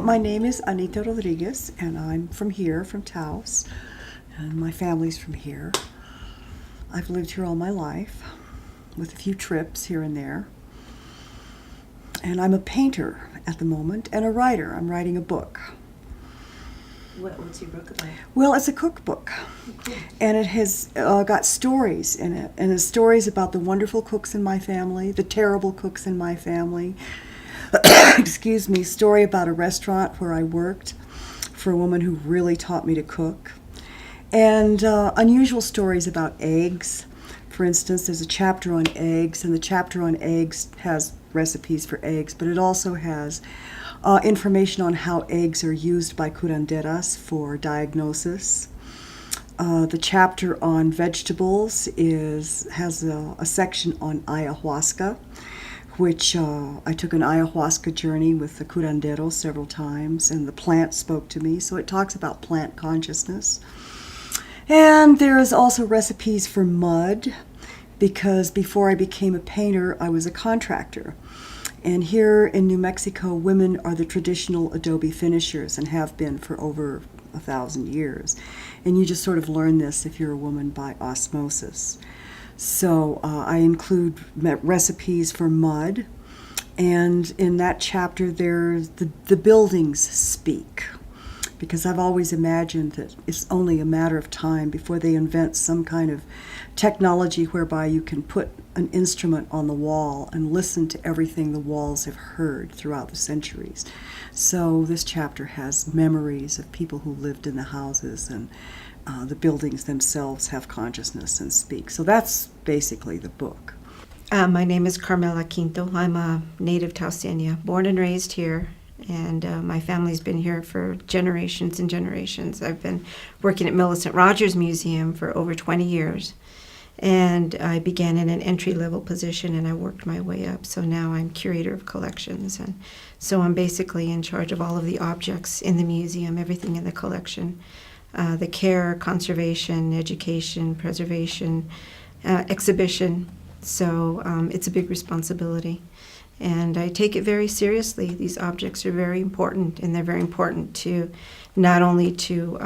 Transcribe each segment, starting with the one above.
my name is Anita Rodriguez, and I'm from here, from Taos, and my family's from here. I've lived here all my life, with a few trips here and there. And I'm a painter at the moment, and a writer. I'm writing a book. What's your book about? Well, it's a cookbook, and it has got stories in it, and it's stories about the wonderful cooks in my family, the terrible cooks in my family. Excuse me, story about a restaurant where I worked for a woman who really taught me to cook, and unusual stories about eggs. For instance, there's a chapter on eggs, and the chapter on eggs has recipes for eggs, but it also has information on how eggs are used by curanderas for diagnosis. The chapter on vegetables has a section on ayahuasca, which I took an ayahuasca journey with the curandero several times, and the plant spoke to me, so it talks about plant consciousness. And there's also recipes for mud, because before I became a painter, I was a contractor. And here in New Mexico, women are the traditional adobe finishers and have been for over 1,000 years. And you just sort of learn this if you're a woman by osmosis. So I include recipes for mud, and in that chapter there's the buildings speak, because I've always imagined that it's only a matter of time before they invent some kind of technology whereby you can put an instrument on the wall and listen to everything the walls have heard throughout the centuries. So this chapter has memories of people who lived in the houses, and the buildings themselves have consciousness and speak. So that's basically the book. My name is Carmela Quinto. I'm a native Taoseña, born and raised here, and my family's been here for generations and generations. I've been working at Millicent Rogers Museum for over 20 years, and I began in an entry-level position, and I worked my way up. So now I'm curator of collections, and so I'm basically in charge of all of the objects in the museum, everything in the collection. The care, conservation, education, preservation, exhibition. So it's a big responsibility. And I take it very seriously. These objects are very important, and they're very important to not only to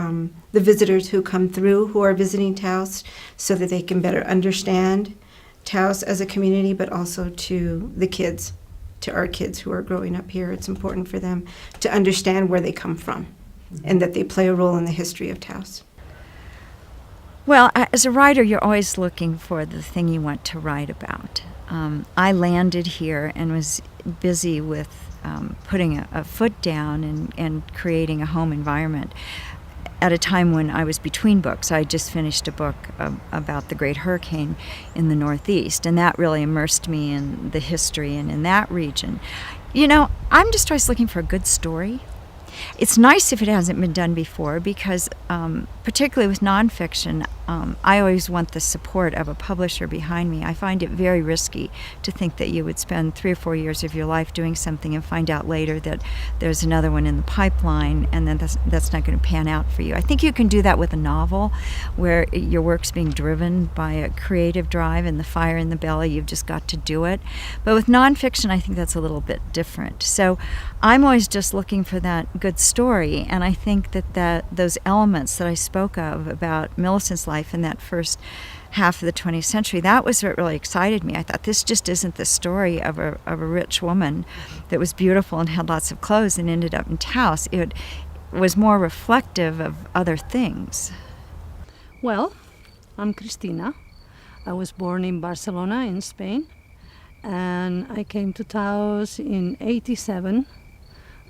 the visitors who come through, who are visiting Taos, so that they can better understand Taos as a community, but also to the kids, to our kids who are growing up here. It's important for them to understand where they come from, and that they play a role in the history of Taos. Well, as a writer, you're always looking for the thing you want to write about. I landed here and was busy with putting a foot down and creating a home environment at a time when I was between books. I just finished a book about the Great Hurricane in the Northeast, and that really immersed me in the history and in that region. You know, I'm just always looking for a good story. It's nice if it hasn't been done before, because particularly with nonfiction, I always want the support of a publisher behind me. I find it very risky to think that you would spend 3 or 4 years of your life doing something and find out later that there's another one in the pipeline, and then that's not going to pan out for you. I think you can do that with a novel, where your work's being driven by a creative drive and the fire in the belly. You've just got to do it. But with nonfiction, I think that's a little bit different. So I'm always just looking for that good story, and I think that those elements that I spoke of about Millicent's life in that first half of the 20th century, that was what really excited me. I thought, this just isn't the story of a rich woman that was beautiful and had lots of clothes and ended up in Taos. It was more reflective of other things. Well, I'm Cristina. I was born in Barcelona in Spain, and I came to Taos in '87,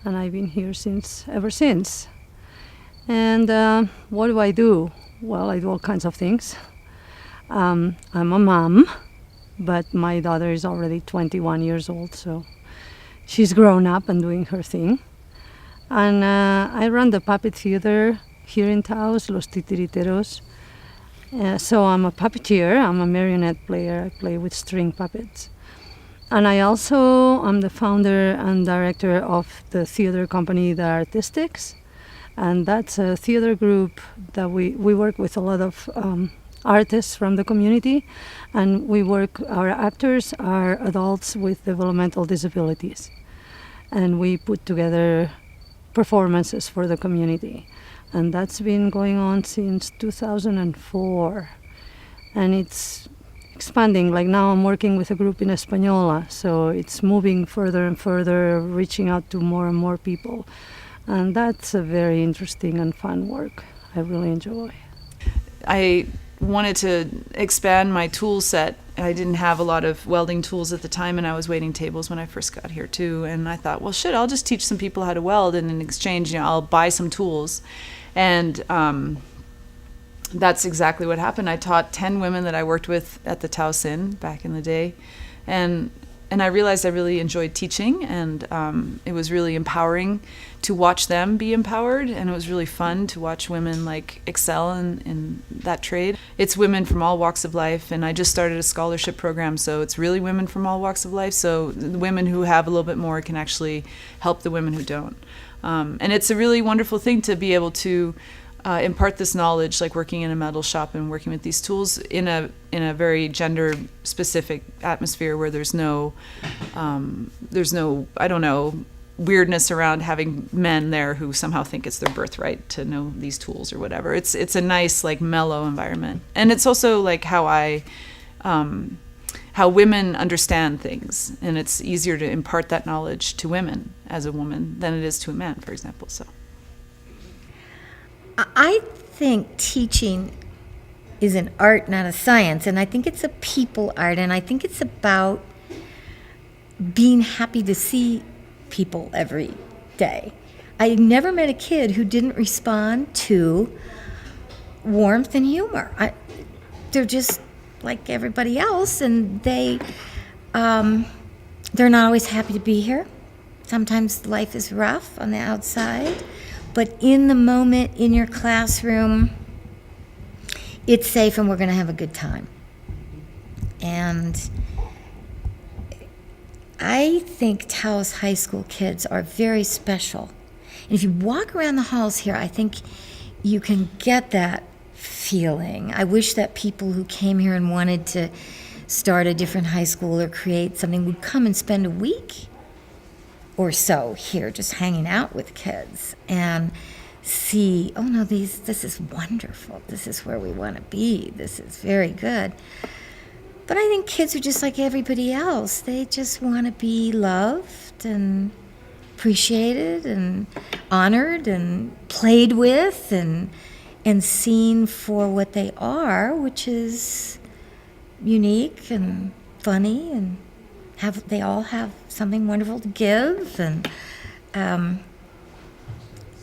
and I've been here ever since. And what do I do? Well, I do all kinds of things. I'm a mom, but my daughter is already 21 years old, so she's grown up and doing her thing. And I run the puppet theater here in Taos, Los Titiriteros. So I'm a puppeteer, I'm a marionette player, I play with string puppets. And I also am the founder and director of the theater company, The Artistics. And that's a theater group that we work with a lot of artists from the community. And our actors are adults with developmental disabilities. And we put together performances for the community. And that's been going on since 2004. And it's expanding. Like now I'm working with a group in Española, so it's moving further and further, reaching out to more and more people. And that's a very interesting and fun work. I really enjoy. I wanted to expand my tool set. I didn't have a lot of welding tools at the time, and I was waiting tables when I first got here too. And I thought, well, shit, I'll just teach some people how to weld, and in exchange, I'll buy some tools. And that's exactly what happened. I taught 10 women that I worked with at the Tao Sin back in the day, and I realized I really enjoyed teaching, and it was really empowering to watch them be empowered, and it was really fun to watch women like excel in that trade. It's women from all walks of life, and I just started a scholarship program, so it's really women from all walks of life, so the women who have a little bit more can actually help the women who don't. And it's a really wonderful thing to be able to impart this knowledge, like working in a metal shop and working with these tools in a very gender specific atmosphere where there's no I don't know, weirdness around having men there who somehow think it's their birthright to know these tools or whatever. It's a nice, like, mellow environment, and it's also like how women understand things, and it's easier to impart that knowledge to women as a woman than it is to a man, for example. So I think teaching is an art, not a science, and I think it's a people art, and I think it's about being happy to see people every day. I never met a kid who didn't respond to warmth and humor. They're just like everybody else, and they're not always happy to be here. Sometimes life is rough on the outside, but in the moment, in your classroom, it's safe and we're going to have a good time. And I think Taos High School kids are very special. And if you walk around the halls here, I think you can get that feeling. I wish that people who came here and wanted to start a different high school or create something would come and spend a week or so here just hanging out with kids and see, oh no, this is wonderful. This is where we want to be. This is very good. But I think kids are just like everybody else. They just want to be loved and appreciated and honored and played with and seen for what they are, which is unique and funny, and they all have something wonderful to give, and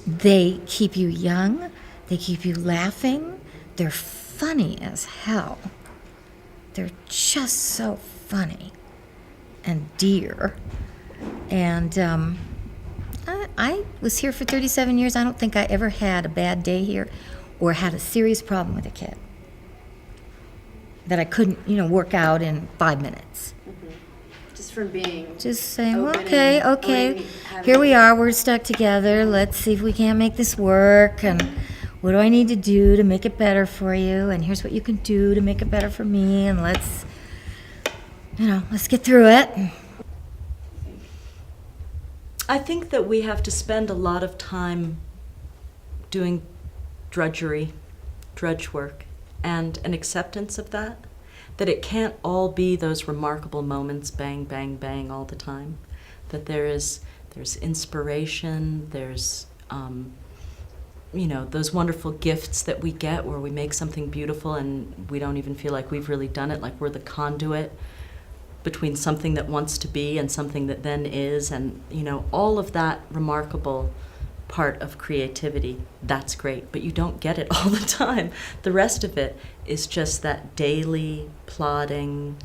they keep you young, they keep you laughing, they're funny as hell. They're just so funny and dear. And I was here for 37 years. I don't think I ever had a bad day here or had a serious problem with a kid that I couldn't, work out in 5 minutes. Just from being Just saying, open okay, and having- here we are, we're stuck together. Let's see if we can't make this work. And what do I need to do to make it better for you? And here's what you can do to make it better for me. And let's get through it. I think that we have to spend a lot of time doing drudge work, and an acceptance of that it can't all be those remarkable moments, bang, bang, bang, all the time. That there's inspiration, there's, those wonderful gifts that we get where we make something beautiful and we don't even feel like we've really done it, like we're the conduit between something that wants to be and something that then is, and, all of that remarkable part of creativity, that's great, but you don't get it all the time. The rest of it is just that daily plodding,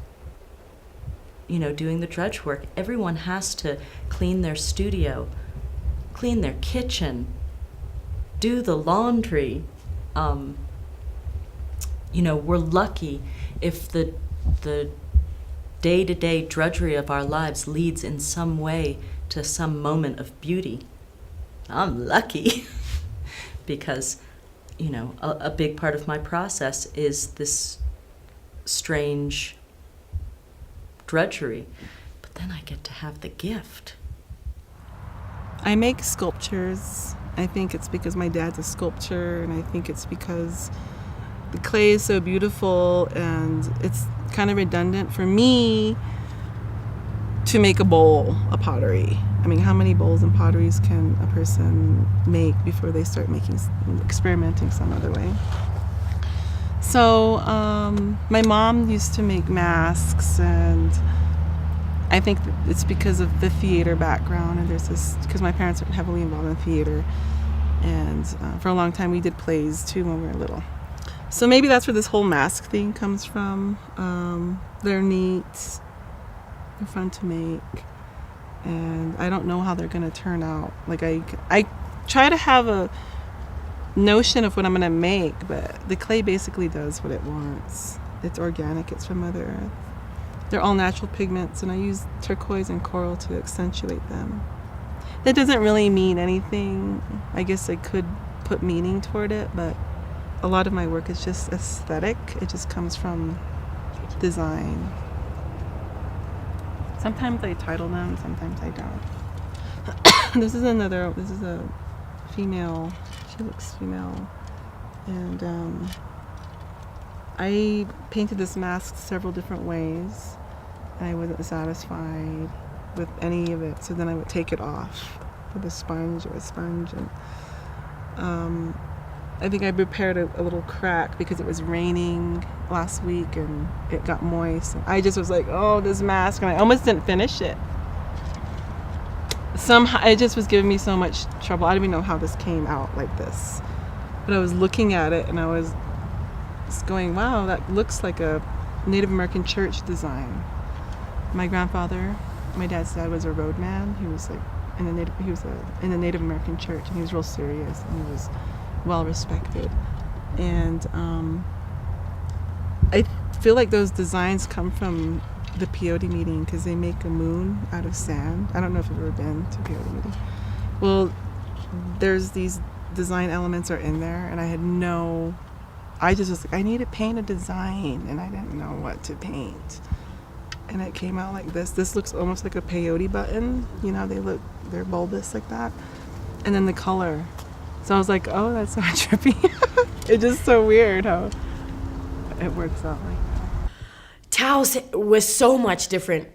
doing the drudge work. Everyone has to clean their studio, clean their kitchen, do the laundry. We're lucky if the day-to-day drudgery of our lives leads in some way to some moment of beauty. I'm lucky because, a big part of my process is this strange drudgery, but then I get to have the gift. I make sculptures. I think it's because my dad's a sculptor, and I think it's because the clay is so beautiful, and it's kind of redundant for me to make a bowl, a pottery. I mean, how many bowls and potteries can a person make before they start experimenting some other way? So my mom used to make masks, and I think it's because of the theater background, and there's this, because my parents are heavily involved in theater, and for a long time we did plays too when we were little. So maybe that's where this whole mask thing comes from. They're neat, they're fun to make, and I don't know how they're gonna turn out. Like I try to have a notion of what I'm gonna make, but the clay basically does what it wants. It's organic, it's from Mother Earth. They're all natural pigments, and I use turquoise and coral to accentuate them. That doesn't really mean anything. I guess I could put meaning toward it, but a lot of my work is just aesthetic. It just comes from design. Sometimes I title them, sometimes I don't. This is a female. She looks female. And I painted this mask several different ways, and I wasn't satisfied with any of it, so then I would take it off with a sponge, and I think I prepared a little crack because it was raining last week and it got moist. I just was like, oh, this mask, and I almost didn't finish it. Somehow it just was giving me so much trouble. I don't even know how this came out like this, but I was looking at it and I was just going, wow, that looks like a Native American church design. My dad's dad was a roadman. He was like in the Native American church, and he was real serious, and he was well respected. And I feel like those designs come from the peyote meeting, because they make a moon out of sand. I don't know if you've ever been to a peyote meeting. Well, there's these design elements are in there, and I just was like, I need to paint a design, and I didn't know what to paint. And it came out like this. This looks almost like a peyote button. You know, they're bulbous like that. And then the color. So I was like, oh, that's so trippy. It's just so weird how it works out like that. Taos was so much different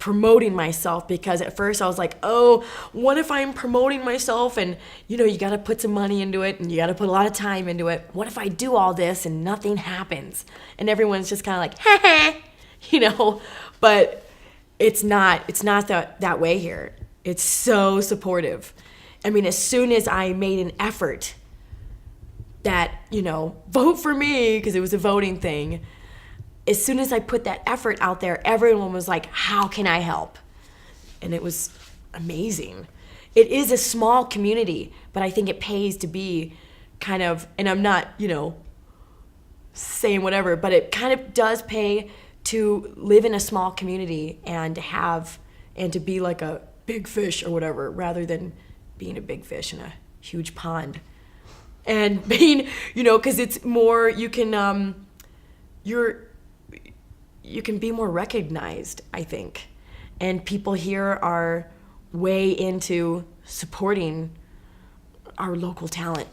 promoting myself, because at first I was like, oh, what if I'm promoting myself and, you got to put some money into it and you got to put a lot of time into it. What if I do all this and nothing happens? And everyone's just kind of like, but it's not that way here. It's so supportive. I mean, as soon as I made an effort that, vote for me, because it was a voting thing, as soon as I put that effort out there, everyone was like, how can I help? And it was amazing. It is a small community, but I think it pays to be kind of, and I'm not, saying whatever, but it kind of does pay to live in a small community and to be like a big fish or whatever, rather than being a big fish in a huge pond. And being, because it's more, you can be more recognized, I think. And people here are way into supporting our local talent,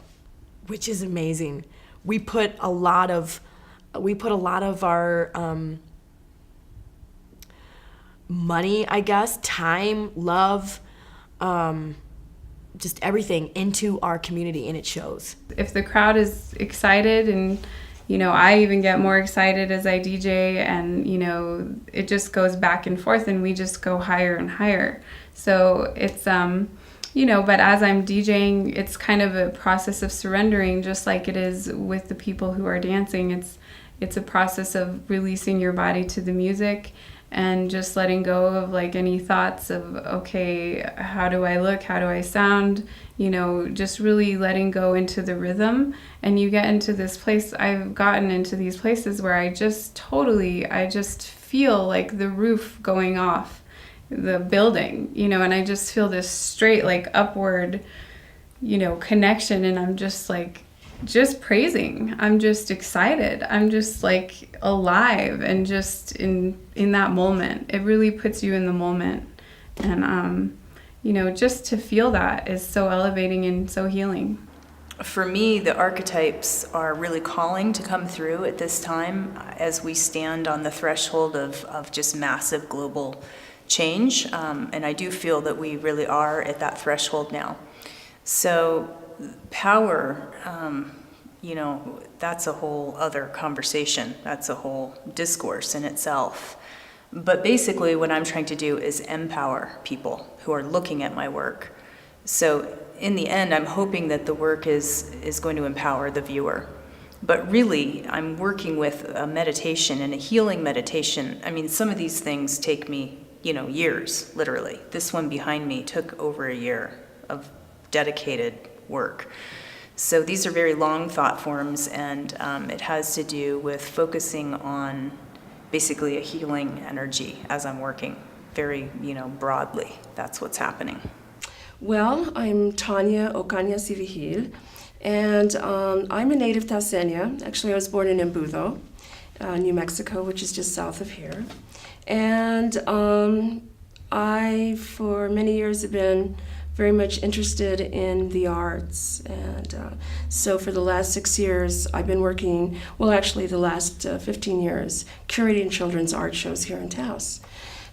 which is amazing. We put a lot of our money, I guess, time, love, just everything into our community, and it shows. If the crowd is excited, and I even get more excited as I DJ, and it just goes back and forth, and we just go higher and higher. So it's but as I'm DJing, it's kind of a process of surrendering, just like it is with the people who are dancing. It's a process of releasing your body to the music and just letting go of like any thoughts of, okay, how do I look? How do I sound? Just really letting go into the rhythm. And you get into this place, I've gotten into these places where I just feel like the roof going off the building, and I just feel this straight, like upward, connection. And I'm just like, just praising. I'm just excited. I'm just like alive and just in that moment. It really puts you in the moment. And just to feel that is so elevating and so healing. For me, the archetypes are really calling to come through at this time as we stand on the threshold of just massive global change. And I do feel that we really are at that threshold now. So power, that's a whole other conversation. That's a whole discourse in itself. But basically what I'm trying to do is empower people who are looking at my work. So in the end, I'm hoping that the work is going to empower the viewer. But really, I'm working with a meditation and a healing meditation. I mean, some of these things take me, years, literally. This one behind me took over a year of dedicated work. So these are very long thought forms, and it has to do with focusing on basically a healing energy as I'm working very, broadly. That's what's happening. Well, I'm Tanya Ocaña Civijil, and I'm a native Tauseña. Actually, I was born in Embudo, New Mexico, which is just south of here. And I, for many years, have been very much interested in the arts. And so for the last 6 years, I've been working, the last 15 years, curating children's art shows here in Taos.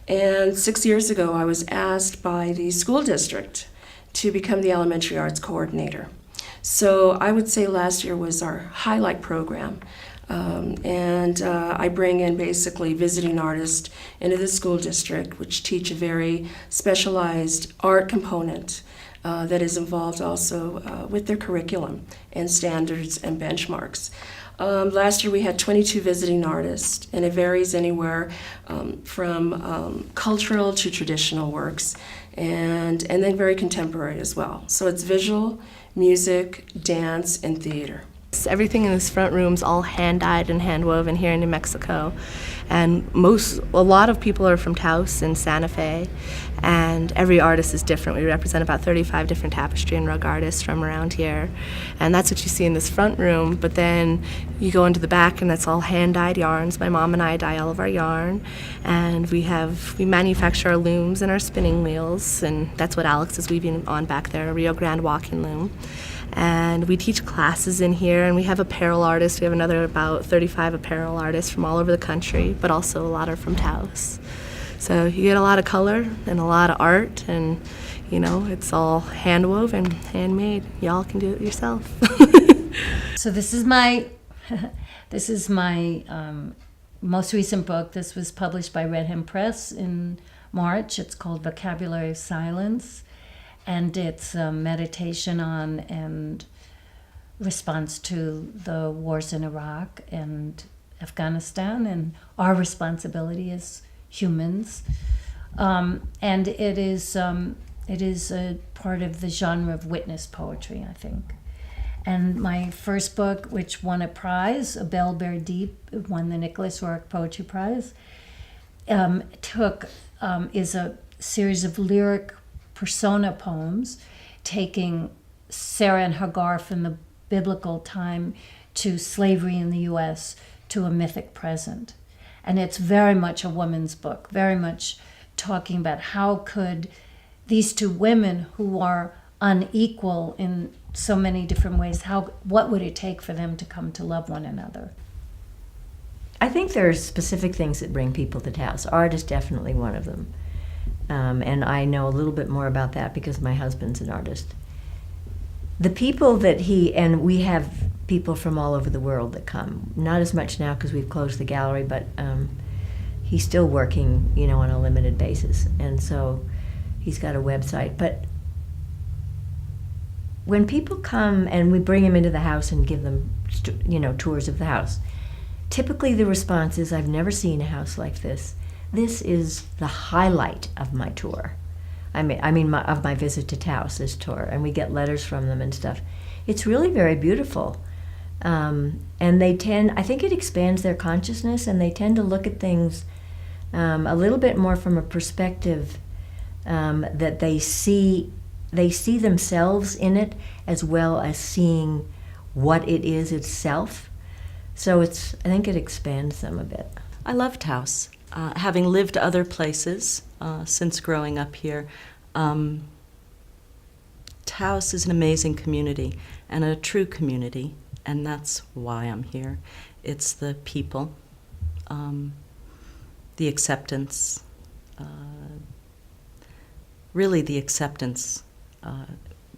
And 6 years ago, I was asked by the school district to become the elementary arts coordinator. So I would say last year was our highlight program. I bring in basically visiting artists into the school district, which teach a very specialized art component that is involved also with their curriculum and standards and benchmarks. Last year we had 22 visiting artists, and it varies anywhere from cultural to traditional works, and then very contemporary as well. So it's visual, music, dance, and theater. Everything in this front room is all hand-dyed and hand-woven here in New Mexico. And a lot of people are from Taos and Santa Fe, and every artist is different. We represent about 35 different tapestry and rug artists from around here. And that's what you see in this front room, but then you go into the back and that's all hand-dyed yarns. My mom and I dye all of our yarn, and we manufacture our looms and our spinning wheels, and that's what Alex is weaving on back there, a Rio Grande walking loom. And we teach classes in here, and we have apparel artists. We have another about 35 apparel artists from all over the country, but also a lot are from Taos. So you get a lot of color and a lot of art, and it's all hand woven, handmade. Y'all can do it yourself. So this is my most recent book. This was published by Red Hem Press in March. It's called Vocabulary of Silence. And it's a meditation on and response to the wars in Iraq and Afghanistan and our responsibility as humans. And it is a part of the genre of witness poetry, I think. And my first book, which won a prize, A Bell Bear Deep, won the Nicholas Roerich Poetry Prize, is a series of lyric persona poems, taking Sarah and Hagar from the biblical time to slavery in the U.S. to a mythic present. And it's very much a woman's book, very much talking about how could these two women who are unequal in so many different ways, what would it take for them to come to love one another? I think there are specific things that bring people to Taos. Art is definitely one of them. And I know a little bit more about that because my husband's an artist. The people that and we have people from all over the world that come. Not as much now because we've closed the gallery, but he's still working, on a limited basis. And so he's got a website. But when people come and we bring them into the house and give them, tours of the house, typically the response is, I've never seen a house like this. This is the highlight of my tour. Of my visit to Taos, this tour, and we get letters from them and stuff. It's really very beautiful, and I think it expands their consciousness, and they tend to look at things a little bit more from a perspective that they see themselves in it as well as seeing what it is itself. So I think it expands them a bit. I love Taos. Having lived other places since growing up here, Taos is an amazing community and a true community, and that's why I'm here. It's the people, the acceptance, really the acceptance,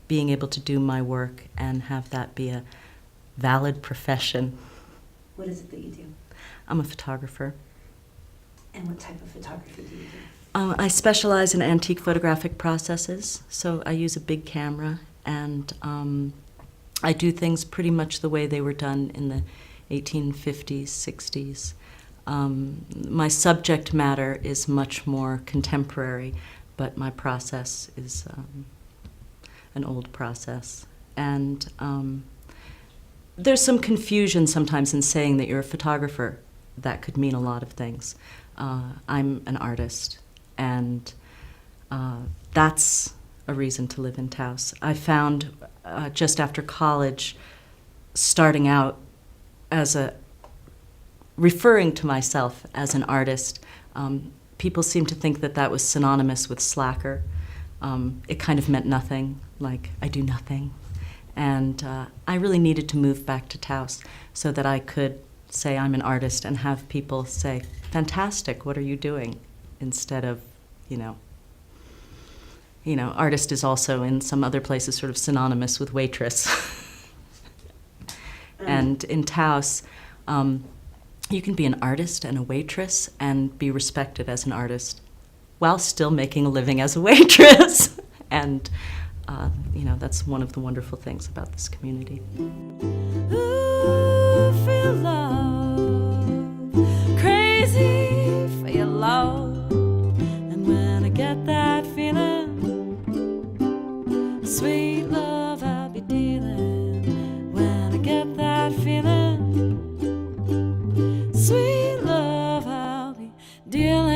being able to do my work and have that be a valid profession. What is it that you do? I'm a photographer. And what type of photography do you do? I specialize in antique photographic processes, so I use a big camera, and I do things pretty much the way they were done in the 1850s, 60s. My subject matter is much more contemporary, but my process is an old process. And there's some confusion sometimes in saying that you're a photographer. That could mean a lot of things. I'm an artist, and that's a reason to live in Taos. I found just after college, starting out as referring to myself as an artist, people seemed to think that that was synonymous with slacker. It kind of meant nothing, like I do nothing. And I really needed to move back to Taos so that I could say I'm an artist and have people say, fantastic, what are you doing? Instead of, artist is also in some other places sort of synonymous with waitress. And in Taos, you can be an artist and a waitress and be respected as an artist while still making a living as a waitress. And, that's one of the wonderful things about this community. Ooh, feel love, crazy for your love. And when I get that feeling, sweet love I'll be dealing. When I get that feeling, sweet love I'll be dealing.